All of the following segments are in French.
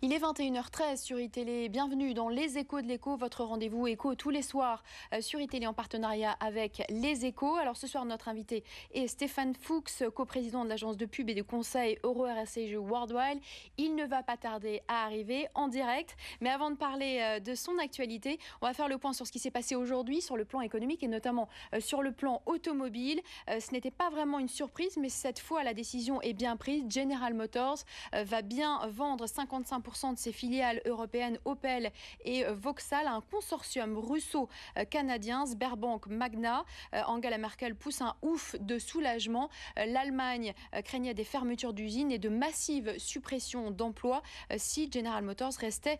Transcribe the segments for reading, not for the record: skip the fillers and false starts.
Il est 21h13 sur iTélé. Bienvenue dans Les Échos de l'Écho, votre rendez-vous écho tous les soirs sur iTélé en partenariat avec Les Échos. Alors ce soir, notre invité est Stéphane Fuchs, coprésident de l'agence de pub et de conseil Euro-RSCG Worldwide. Il ne va pas tarder à arriver en direct. Mais avant de parler de son actualité, on va faire le point sur ce qui s'est passé aujourd'hui sur le plan économique et notamment sur le plan automobile. Ce n'était pas vraiment une surprise, mais cette fois, la décision est bien prise. General Motors va bien vendre 55% de ses filiales européennes Opel et Vauxhall à un consortium russo-canadien, Sberbank Magna. Angela Merkel pousse un ouf de soulagement. L'Allemagne craignait des fermetures d'usines et de massives suppressions d'emplois si General Motors restait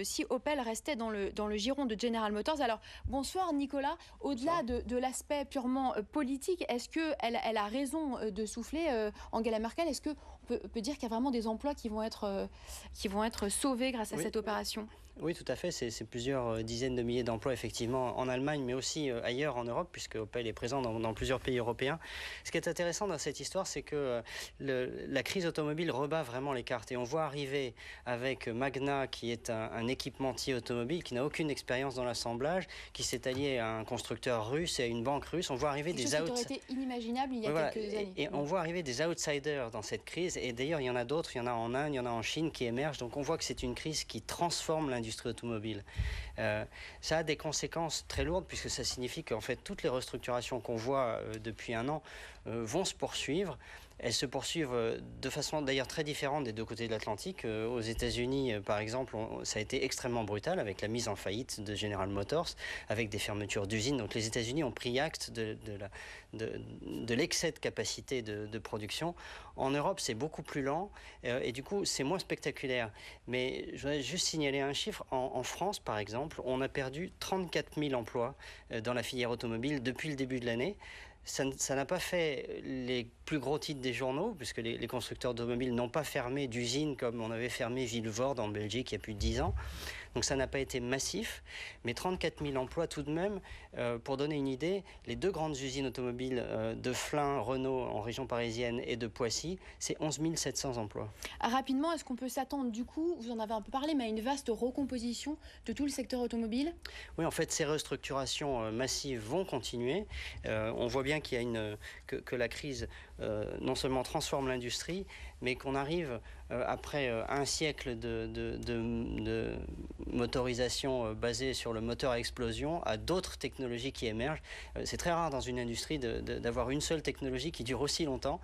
si Opel restait dans le giron de General Motors. Alors bonsoir Nicolas. Au-delà de l'aspect purement politique, est-ce qu'elle a raison de souffler, Angela Merkel? Est-ce qu'on peut dire qu'il y a vraiment des emplois qui vont être sauvés grâce à cette opération? Oui, tout à fait. C'est plusieurs dizaines de milliers d'emplois, effectivement, en Allemagne, mais aussi ailleurs en Europe, puisque Opel est présent dans plusieurs pays européens. Ce qui est intéressant dans cette histoire, c'est que la crise automobile rebat vraiment les cartes. Et on voit arriver avec Magna, qui est un équipementier automobile, qui n'a aucune expérience dans l'assemblage, qui s'est allié à un constructeur russe et à une banque russe. On voit arriver des outsiders. Ça aurait été inimaginable il y a quelques années. Et on voit arriver des outsiders dans cette crise. Et d'ailleurs, il y en a d'autres. Il y en a en Inde, il y en a en Chine qui émergent. Donc on voit que c'est une crise qui transforme l'industrie automobile. Ça a des conséquences très lourdes puisque ça signifie qu'en fait toutes les restructurations qu'on voit depuis un an vont se poursuivre. Elles se poursuivent de façon d'ailleurs très différente des deux côtés de l'Atlantique. Aux États-Unis, par exemple, ça a été extrêmement brutal avec la mise en faillite de General Motors, avec des fermetures d'usines. Donc les États-Unis ont pris acte de l'excès de capacité de production. En Europe, c'est beaucoup plus lent et du coup, c'est moins spectaculaire. Mais je voudrais juste signaler un chiffre. En France, par exemple, on a perdu 34 000 emplois dans la filière automobile depuis le début de l'année. Ça n'a pas fait les plus gros titres des journaux, puisque les constructeurs d'automobiles n'ont pas fermé d'usines comme on avait fermé Vilvoorde en Belgique il y a plus de 10 ans. Donc ça n'a pas été massif, mais 34 000 emplois tout de même. Pour donner une idée, les deux grandes usines automobiles de Flins, Renault en région parisienne et de Poissy, c'est 11 700 emplois. Rapidement, est-ce qu'on peut s'attendre du coup, vous en avez un peu parlé, mais à une vaste recomposition de tout le secteur automobile? Oui, en fait, ces restructurations massives vont continuer. On voit bien qu'il y a que la crise non seulement transforme l'industrie, mais qu'on arrive après un siècle de motorisation basée sur le moteur à explosion à d'autres technologies qui émergent. C'est très rare dans une industrie d'avoir une seule technologie qui dure aussi longtemps.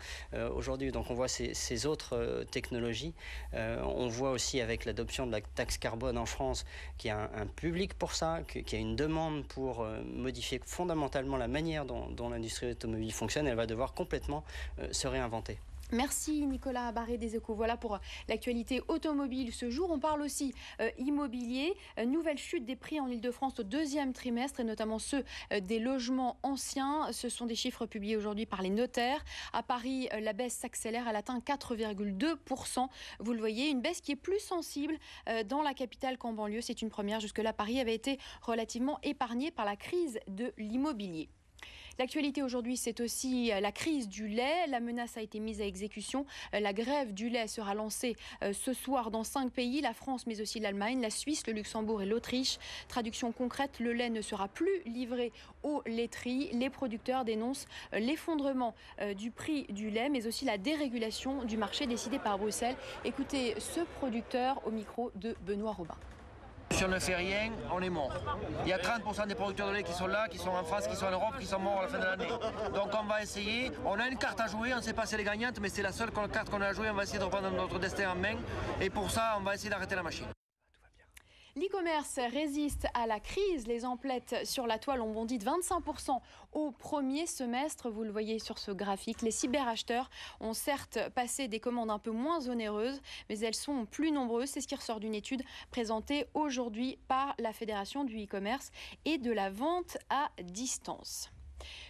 Aujourd'hui, donc on voit ces autres technologies. On voit aussi avec l'adoption de la taxe carbone en France qu'il y a un public pour ça, qu'il y a une demande pour modifier fondamentalement la manière dont l'industrie automobile fonctionne. Elle va devoir complètement se réinventer. Merci Nicolas Barré des Échos. Voilà pour l'actualité automobile ce jour. On parle aussi immobilier. Nouvelle chute des prix en Ile-de-France au deuxième trimestre et notamment ceux des logements anciens. Ce sont des chiffres publiés aujourd'hui par les notaires. À Paris, la baisse s'accélère. Elle atteint 4,2%. Vous le voyez, une baisse qui est plus sensible dans la capitale qu'en banlieue. C'est une première. Jusque-là, Paris avait été relativement épargné par la crise de l'immobilier. L'actualité aujourd'hui, c'est aussi la crise du lait. La menace a été mise à exécution. La grève du lait sera lancée ce soir dans 5 pays, la France mais aussi l'Allemagne, la Suisse, le Luxembourg et l'Autriche. Traduction concrète, le lait ne sera plus livré aux laiteries. Les producteurs dénoncent l'effondrement du prix du lait, mais aussi la dérégulation du marché décidée par Bruxelles. Écoutez ce producteur au micro de Benoît Robin. Si on ne fait rien, on est mort. Il y a 30% des producteurs de lait qui sont là, qui sont en France, qui sont en Europe, qui sont morts à la fin de l'année. Donc on va essayer, on a une carte à jouer, on ne sait pas si elle est gagnante, mais c'est la seule carte qu'on a à jouer, on va essayer de reprendre notre destin en main. Et pour ça, on va essayer d'arrêter la machine. L'e-commerce résiste à la crise. Les emplettes sur la toile ont bondi de 25% au premier semestre. Vous le voyez sur ce graphique. Les cyberacheteurs ont certes passé des commandes un peu moins onéreuses, mais elles sont plus nombreuses. C'est ce qui ressort d'une étude présentée aujourd'hui par la Fédération du e-commerce et de la vente à distance.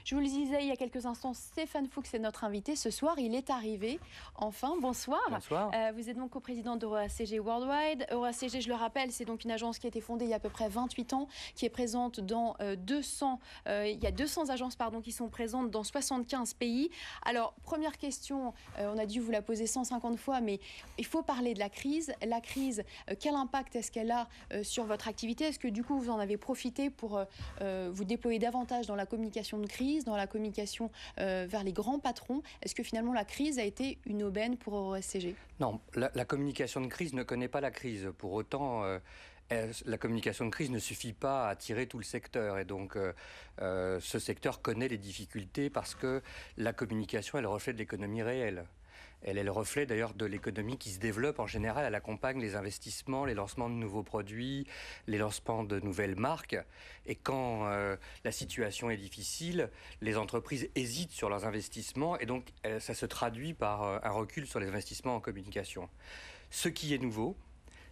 Je vous le disais il y a quelques instants, Stéphane Fuchs est notre invité. Ce soir, il est arrivé. Enfin, bonsoir. Bonsoir. Vous êtes donc coprésident d'EuroACG Worldwide. EuroACG, je le rappelle, c'est donc une agence qui a été fondée il y a à peu près 28 ans, qui est présente dans il y a 200 agences qui sont présentes dans 75 pays. Alors, première question, on a dû vous la poser 150 fois, mais il faut parler de la crise. La crise, quel impact est-ce qu'elle a sur votre activité? Est-ce que du coup, vous en avez profité pour vous déployer davantage dans la communication de crise, dans la communication vers les grands patrons? Est-ce que finalement la crise a été une aubaine pour EuroACG? Non, la communication de crise ne connaît pas la crise. Pour autant, la communication de crise ne suffit pas à tirer tout le secteur. Et donc, ce secteur connaît les difficultés parce que la communication, elle reflète l'économie réelle. Elle est le reflet d'ailleurs de l'économie qui se développe en général. Elle accompagne les investissements, les lancements de nouveaux produits, les lancements de nouvelles marques. Et quand la situation est difficile, les entreprises hésitent sur leurs investissements et donc ça se traduit par un recul sur les investissements en communication. Ce qui est nouveau,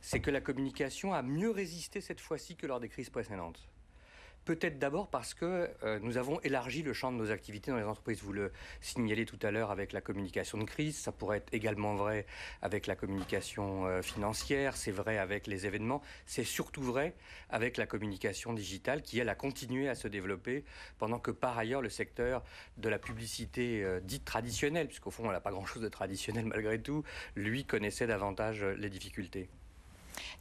c'est que la communication a mieux résisté cette fois-ci que lors des crises précédentes. Peut-être d'abord parce que nous avons élargi le champ de nos activités dans les entreprises. Vous le signalez tout à l'heure avec la communication de crise. Ça pourrait être également vrai avec la communication financière. C'est vrai avec les événements. C'est surtout vrai avec la communication digitale qui, elle, a continué à se développer pendant que, par ailleurs, le secteur de la publicité dite traditionnelle, puisqu'au fond, on n'a pas grand-chose de traditionnel malgré tout, lui connaissait davantage les difficultés.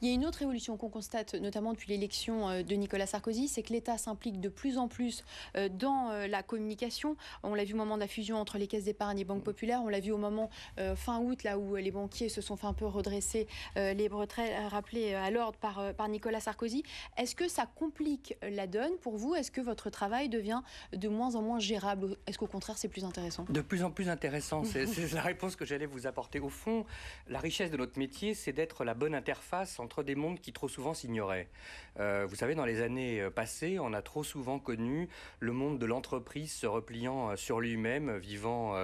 Il y a une autre évolution qu'on constate, notamment depuis l'élection de Nicolas Sarkozy, c'est que l'État s'implique de plus en plus dans la communication. On l'a vu au moment de la fusion entre les caisses d'épargne et banques populaires. On l'a vu au moment fin août, là où les banquiers se sont fait un peu redresser, les retraits rappelés à l'ordre par Nicolas Sarkozy. Est-ce que ça complique la donne pour vous? Est-ce que votre travail devient de moins en moins gérable? Est-ce qu'au contraire, c'est plus intéressant? De plus en plus intéressant. C'est la réponse que j'allais vous apporter. Au fond, la richesse de notre métier, c'est d'être la bonne interface entre des mondes qui trop souvent s'ignoraient. Vous savez, dans les années passées, on a trop souvent connu le monde de l'entreprise se repliant sur lui-même, vivant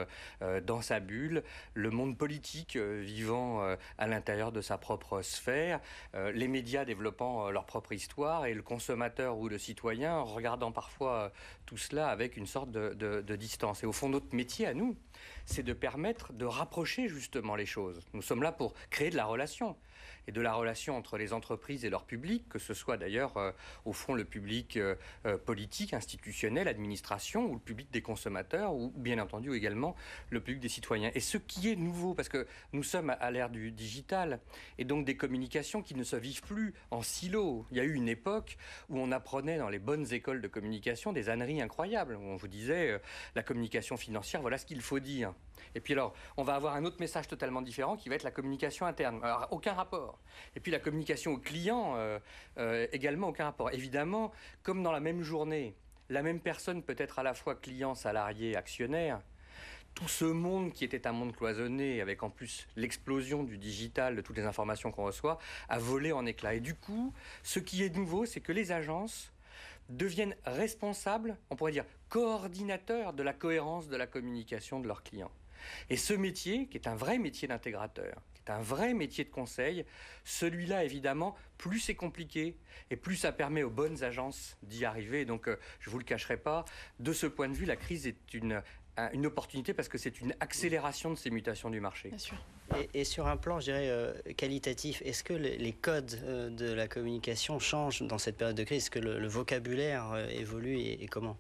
dans sa bulle, le monde politique vivant à l'intérieur de sa propre sphère, les médias développant leur propre histoire et le consommateur ou le citoyen regardant parfois tout cela avec une sorte de distance. Et au fond, notre métier à nous, c'est de permettre de rapprocher justement les choses. Nous sommes là pour créer de la relation. Et de la relation entre les entreprises et leur public, que ce soit d'ailleurs au fond le public politique, institutionnel, administration, ou le public des consommateurs, ou bien entendu également le public des citoyens. Et ce qui est nouveau, parce que nous sommes à l'ère du digital, et donc des communications qui ne se vivent plus en silo. Il y a eu une époque où on apprenait dans les bonnes écoles de communication des âneries incroyables, où on vous disait la communication financière, voilà ce qu'il faut dire. Et puis alors, on va avoir un autre message totalement différent qui va être la communication interne. Alors, aucun rapport. Et puis la communication au client, également aucun rapport. Évidemment, comme dans la même journée, la même personne peut être à la fois client, salarié, actionnaire. Tout ce monde qui était un monde cloisonné, avec en plus l'explosion du digital, de toutes les informations qu'on reçoit, a volé en éclats. Et du coup, ce qui est nouveau, c'est que les agences deviennent responsables, on pourrait dire coordinateurs de la cohérence de la communication de leurs clients. Et ce métier, qui est un vrai métier d'intégrateur, qui est un vrai métier de conseil, celui-là, évidemment, plus c'est compliqué et plus ça permet aux bonnes agences d'y arriver. Et donc, je ne vous le cacherai pas, de ce point de vue, la crise est une opportunité parce que c'est une accélération de ces mutations du marché. Bien sûr. Et sur un plan, je dirais, qualitatif, est-ce que les codes de la communication changent dans cette période de crise? Est-ce que le vocabulaire évolue et comment?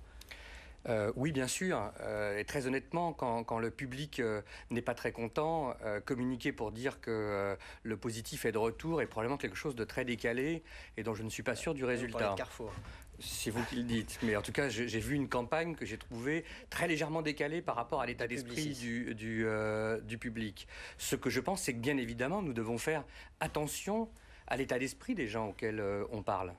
Oui, bien sûr. Et très honnêtement, quand le public n'est pas très content, communiquer pour dire que le positif est de retour est probablement quelque chose de très décalé et dont je ne suis pas sûr du résultat. Carrefour. C'est vous qui le dites. Mais en tout cas, j'ai vu une campagne que j'ai trouvée très légèrement décalée par rapport à l'état d'esprit du public. Ce que je pense, c'est que bien évidemment, nous devons faire attention à l'état d'esprit des gens auxquels on parle.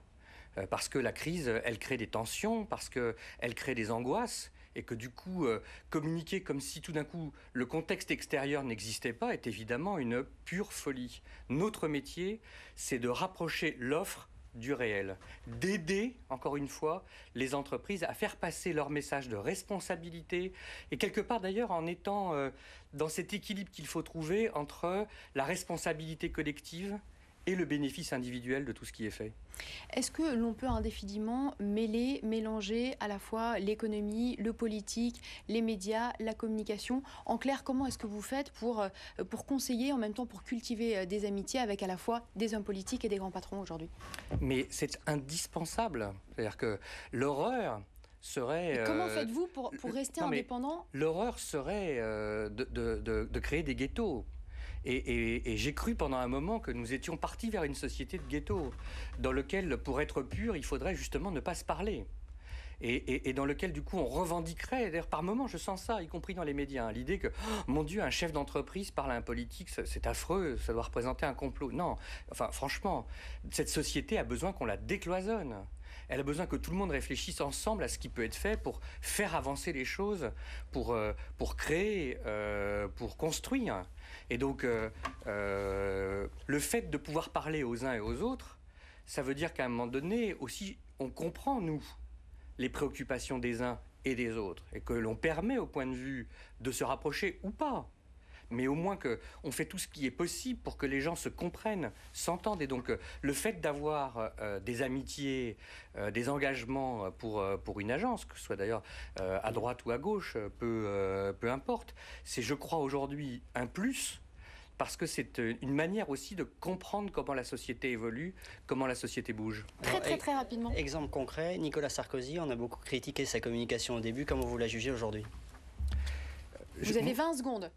Parce que la crise, elle crée des tensions, parce qu'elle crée des angoisses, et que du coup, communiquer comme si tout d'un coup le contexte extérieur n'existait pas est évidemment une pure folie. Notre métier, c'est de rapprocher l'offre du réel, d'aider, encore une fois, les entreprises à faire passer leur message de responsabilité, et quelque part d'ailleurs en étant dans cet équilibre qu'il faut trouver entre la responsabilité collective et le bénéfice individuel de tout ce qui est fait. Est-ce que l'on peut indéfiniment mélanger à la fois l'économie, le politique, les médias, la communication? En clair, comment est-ce que vous faites pour conseiller, en même temps pour cultiver des amitiés avec à la fois des hommes politiques et des grands patrons aujourd'hui? Mais c'est indispensable. C'est-à-dire que l'horreur serait... Et comment faites-vous pour rester indépendant? L'horreur serait de créer des ghettos. Et j'ai cru pendant un moment que nous étions partis vers une société de ghetto, dans lequel, pour être pur, il faudrait justement ne pas se parler. Et dans lequel, du coup, on revendiquerait, d'ailleurs, par moments, je sens ça, y compris dans les médias, hein, l'idée que, oh, mon Dieu, un chef d'entreprise parle à un politique, c'est affreux, ça doit représenter un complot. Non, enfin, franchement, cette société a besoin qu'on la décloisonne. Elle a besoin que tout le monde réfléchisse ensemble à ce qui peut être fait pour faire avancer les choses, pour créer, pour construire. Et donc, le fait de pouvoir parler aux uns et aux autres, ça veut dire qu'à un moment donné, aussi, on comprend, nous, les préoccupations des uns et des autres, et que l'on permet au point de vue de se rapprocher ou pas. Mais au moins qu'on fait tout ce qui est possible pour que les gens se comprennent, s'entendent. Et donc, le fait d'avoir des amitiés, des engagements pour une agence, que ce soit d'ailleurs à droite ou à gauche, peu importe, c'est, je crois, aujourd'hui un plus, parce que c'est une manière aussi de comprendre comment la société évolue, comment la société bouge. Très rapidement. Exemple concret, Nicolas Sarkozy, on a beaucoup critiqué sa communication au début. Comment vous la jugez aujourd'hui? Vous avez 20 secondes.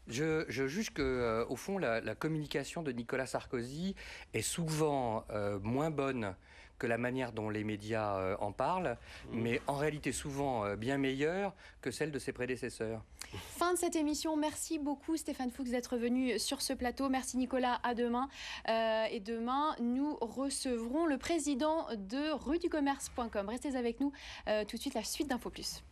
Je juge que, au fond, la communication de Nicolas Sarkozy est souvent moins bonne que la manière dont les médias en parlent, mais en réalité souvent bien meilleure que celle de ses prédécesseurs. Fin de cette émission. Merci beaucoup Stéphane Fuchs d'être venu sur ce plateau. Merci Nicolas, à demain. Et demain, nous recevrons le président de ruedugommerce.com. Restez avec nous. Tout de suite, la suite d'Info Plus.